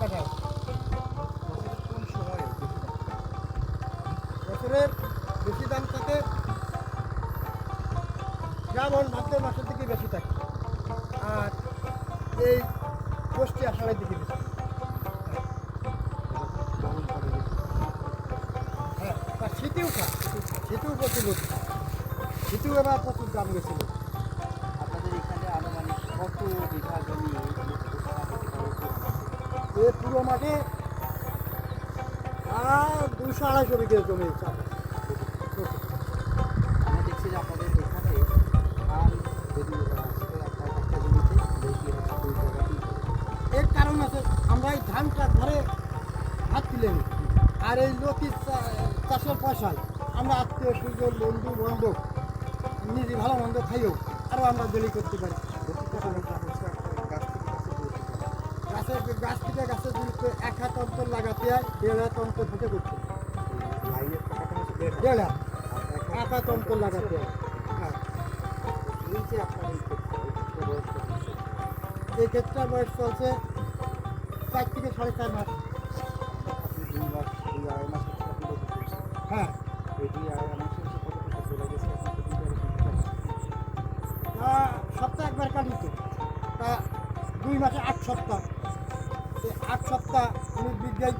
কাটায়। কোন সময় বছরের বেশি দাম থাকে শ্রাবণ ভাদ্র মাসের দিকে বেশি থাকে, আর এই গোষ্ঠী আষাঢ়ের দিকে বেশি। হ্যাঁ, আর শীতেও খায়, শীতেও প্রচুর বেশি খায়। শীতেও এবার প্রচুর দাম গেছিল। আপনাদের এখানে আনুমানিক কত বিঘা জমি এ পুরো মাঠে আর 200-250 বিঘে জমি চাষ। আমি দেখছি যে আপনাদের এখানে ধান যদি একটা জমিতে বেশি হচ্ছে 2 টাকা 3 টাকা। এর কারণ আছে, আমরা এই ধানটা ধরে হাত তুলে নিই, আর এই লোকের চাষের পয়সায় আমরা আত্মীয় স্বজন বন্ধু বান্ধব নিজে ভালো মন্দ খাইও আরও আমরা বেলি করতে পারি। গাছ থেকে গাছের দূরত্ব 1 হাত অন্তর লাগাতে হয়, 1.5 হাত অন্তর ফুটে করতে হয়। লাইনের টাকাটা হচ্ছে 1.5 হাত 1 হাত অন্তর লাগাতে হয়। হ্যাঁ, এই যে আপনার এই ক্ষেত্রে বয়স কত? এই ক্ষেত্রে বয়স চলছে 4 থেকে 4.5 মাস। আপনি 2 মাস 2-2.5 মাস হচ্ছে আপনি বলতে চাইছেন। হ্যাঁ, এই 2-2.5 মাসে হচ্ছে কত টাকা চলে গেছে আপনার তো 2 তা সপ্তাহে একবার কাটি তো, তা 2 মাসে 8 সপ্তাহ। এই 8 সপ্তাহ আমি বিজ্ঞান